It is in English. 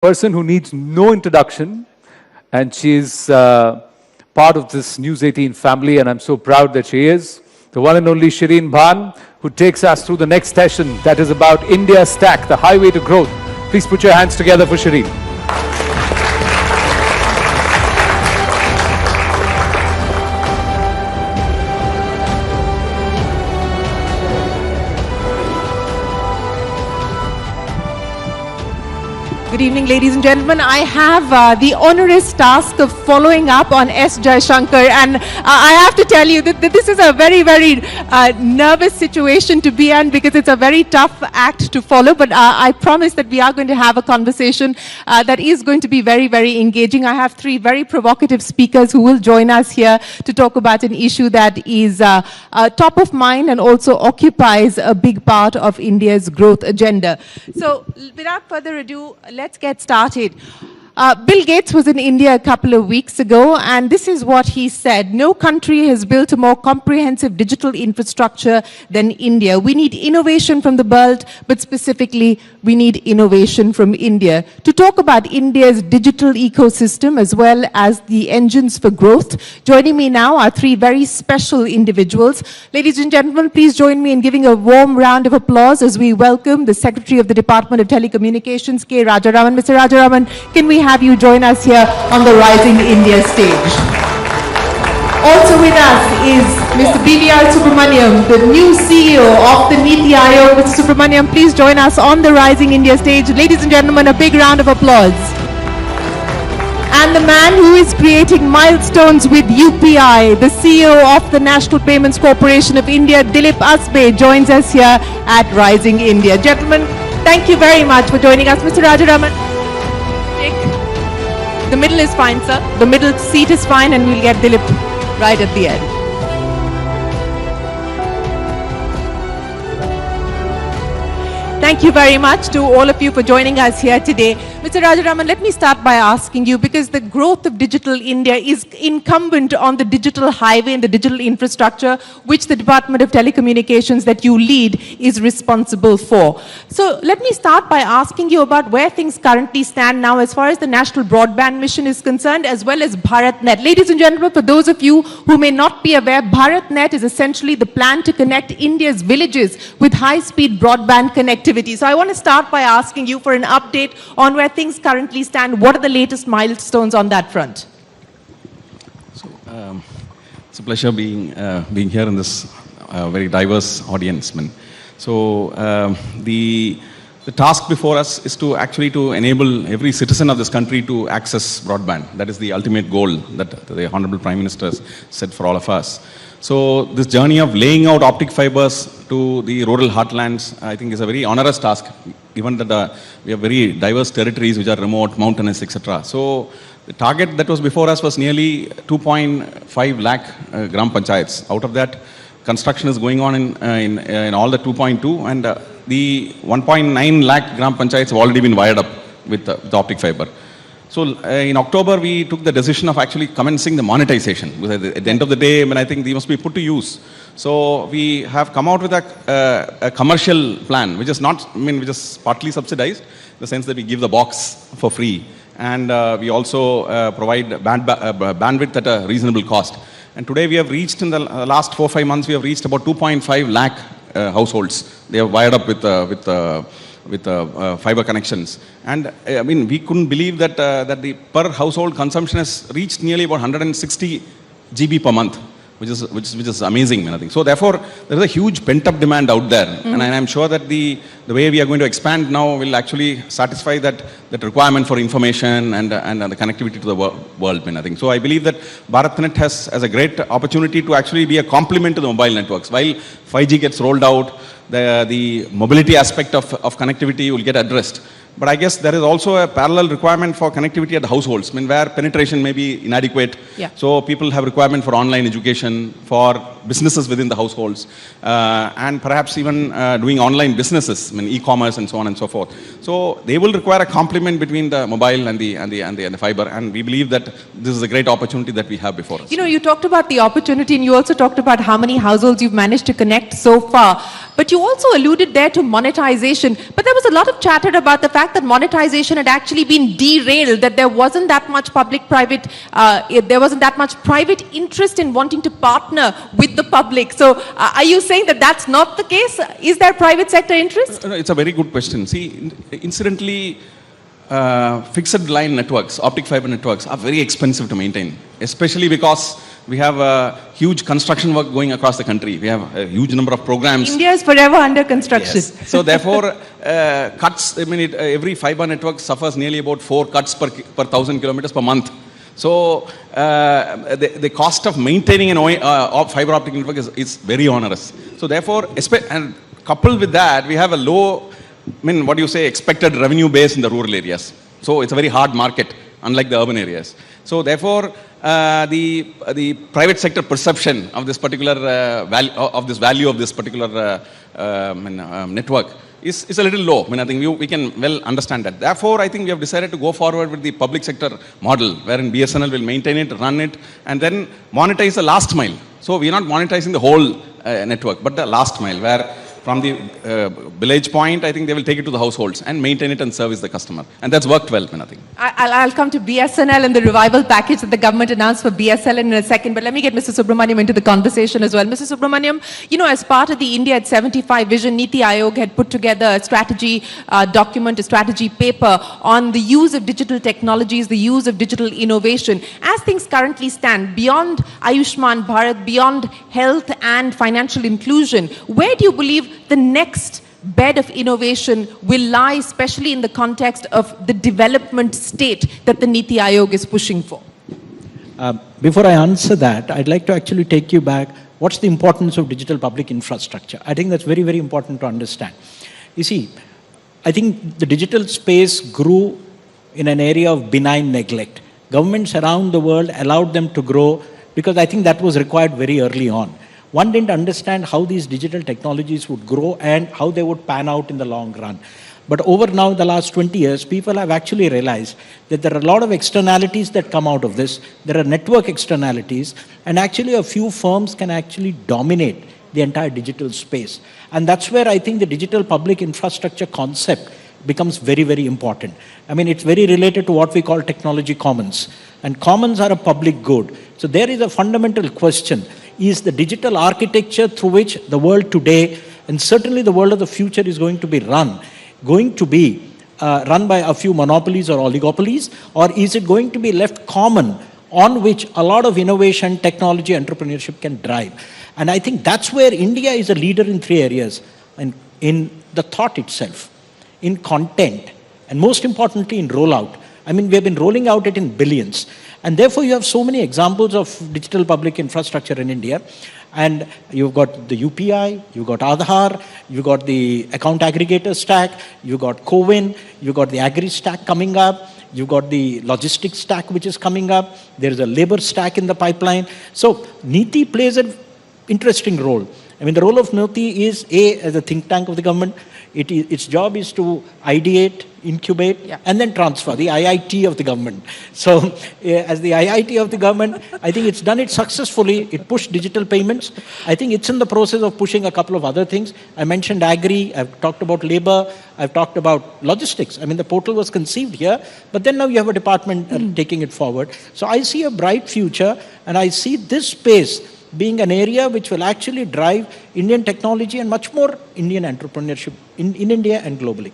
person who needs no introduction, and she's part of this News 18 family, and I'm so proud that she is. The one and only Shireen Bhan, who takes us through the next session that is about India Stack, the highway to growth. Please put your hands together for Shireen. Good evening, ladies and gentlemen. I have the onerous task of following up on S. Jaishankar, and I have to tell you that this is a very, very nervous situation to be in, because it's a very tough act to follow, but I promise that we are going to have a conversation that is going to be very, very engaging. I have three very provocative speakers who will join us here to talk about an issue that is top of mind and also occupies a big part of India's growth agenda. So without further ado, let's get started. Bill Gates was in India a couple of weeks ago, and this is what he said. No country has built a more comprehensive digital infrastructure than India. We need innovation from the world, but specifically, we need innovation from India. To talk about India's digital ecosystem as well as the engines for growth, joining me now are three very special individuals. Ladies and gentlemen, please join me in giving a warm round of applause as we welcome the Secretary of the Department of Telecommunications, K. Rajaraman. Mr. Rajaraman, can we have you join us here on the Rising India stage? Also with us is Mr. BVR Subramaniam, the new CEO of the Niti Aayog. Mr. Subramaniam, please join us on the Rising India stage. Ladies and gentlemen, a big round of applause. And the man who is creating milestones with UPI, the CEO of the National Payments Corporation of India, Dilip Asbe, joins us here at Rising India. Gentlemen, thank you very much for joining us. Mr. Rajaraman, the middle is fine, sir. The middle seat is fine, and we'll get Dilip right at the end. Thank you very much to all of you for joining us here today. Mr. Rajaraman, let me start by asking you, because the growth of digital India is incumbent on the digital highway and the digital infrastructure, which the Department of Telecommunications that you lead is responsible for. So let me start by asking you about where things currently stand now as far as the National Broadband Mission is concerned, as well as BharatNet. Ladies and gentlemen, for those of you who may not be aware, BharatNet is essentially the plan to connect India's villages with high-speed broadband connectivity. So I want to start by asking you for an update on where things currently stand. What are the latest milestones on that front? So, it's a pleasure being here in this very diverse audience. So the task before us is to actually enable every citizen of this country to access broadband. That is the ultimate goal that the Honorable Prime Minister set for all of us. So this journey of laying out optic fibers to the rural heartlands, I think, is a very onerous task, given that we have very diverse territories which are remote, mountainous, etc. So the target that was before us was nearly 2.5 lakh gram panchayats. Out of that, construction is going on in all the 2.2, and the 1.9 lakh gram panchayats have already been wired up with the optic fiber. So in October, we took the decision of actually commencing the monetization. At the end of the day, I think they must be put to use. So we have come out with a commercial plan, which is not, which is partly subsidized, in the sense that we give the box for free. And we also provide bandwidth at a reasonable cost. And today we have reached, in the last 4-5 months, we have reached about 2.5 lakh households. They are wired up with fiber connections. And we couldn't believe that the per household consumption has reached nearly about 160 GB per month, which is amazing, I think. So therefore, there is a huge pent-up demand out there. Mm-hmm. And I'm sure that the way we are going to expand now will actually satisfy that requirement for information and the connectivity to the world, I think. So I believe that BharatNet has a great opportunity to actually be a complement to the mobile networks. While 5G gets rolled out, the mobility aspect of connectivity will get addressed. But I guess there is also a parallel requirement for connectivity at the households, where penetration may be inadequate. Yeah. So people have requirement for online education, for businesses within the households, and perhaps even doing online businesses, I mean e-commerce and so on and so forth. So they will require a complement between the mobile and the fiber, and we believe that this is a great opportunity that we have before us. You know, you talked about the opportunity and you also talked about how many households you've managed to connect so far. But you also alluded there to monetization. But there was a lot of chatter about the fact that monetization had actually been derailed, that there wasn't that much public-private, there wasn't that much private interest in wanting to partner with the public. So are you saying that that's not the case? Is there private sector interest? No, it's a very good question. See, incidentally, fixed line networks, optic fiber networks are very expensive to maintain, especially because we have a huge construction work going across the country. We have a huge number of programs. India is forever under construction. Yes. So therefore, cuts, I mean, every fiber network suffers nearly about 4 cuts per 1,000 kilometers per month. So the cost of maintaining an fiber optic network is very onerous. So therefore, and coupled with that, we have a low, I mean, what do you say, expected revenue base in the rural areas. So it's a very hard market, unlike the urban areas. So therefore, the private sector perception of this particular value of this particular network is a little low. I mean, I think we can well understand that. Therefore, I think we have decided to go forward with the public sector model, wherein BSNL will maintain it, run it, and then monetize the last mile. So we are not monetizing the whole network, but the last mile, where from the village point, I think they will take it to the households and maintain it and service the customer. And that's worked well, I think. I'll come to BSNL and the revival package that the government announced for BSNL in a second, but let me get Mr. Subramaniam into the conversation as well. Mr. Subramaniam, you know, as part of the India at 75 vision, Niti Aayog had put together a strategy document, a strategy paper on the use of digital technologies, the use of digital innovation. As things currently stand, beyond Ayushman Bharat, beyond health and financial inclusion, where do you believe the next bed of innovation will lie, especially in the context of the development state that the Niti Aayog is pushing for? Before I answer that, I'd like to actually take you back. What's the importance of digital public infrastructure? I think that's very, very important to understand. You see, I think the digital space grew in an area of benign neglect. Governments around the world allowed them to grow because I think that was required very early on. One didn't understand how these digital technologies would grow and how they would pan out in the long run. But over now, the last 20 years, people have actually realized that there are a lot of externalities that come out of this. There are network externalities, and actually a few firms can actually dominate the entire digital space. And that's where I think the digital public infrastructure concept becomes very, very important. I mean, it's very related to what we call technology commons. And commons are a public good. So there is a fundamental question. Is the digital architecture through which the world today, and certainly the world of the future, is going to be run by a few monopolies or oligopolies, or is it going to be left common on which a lot of innovation, technology, entrepreneurship can drive? And I think that's where India is a leader in 3 areas, and in the thought itself, in content, and most importantly in rollout. I mean, we have been rolling out it in billions. And therefore, you have so many examples of digital public infrastructure in India. And you've got the UPI, you've got Aadhaar, you've got the account aggregator stack, you've got CoWIN, you've got the agri stack coming up, you've got the logistics stack which is coming up, there's a labor stack in the pipeline. So Niti plays an interesting role. I mean, the role of Niti is, as a think tank of the government, its job is to ideate, incubate, and then transfer, the IIT of the government. So as the IIT of the government, I think it's done it successfully. It pushed digital payments. I think it's in the process of pushing a couple of other things. I mentioned agri, I've talked about labor, I've talked about logistics. I mean, the portal was conceived here, but then now you have a department taking it forward. So I see a bright future, and I see this space being an area which will actually drive Indian technology and much more Indian entrepreneurship in India and globally.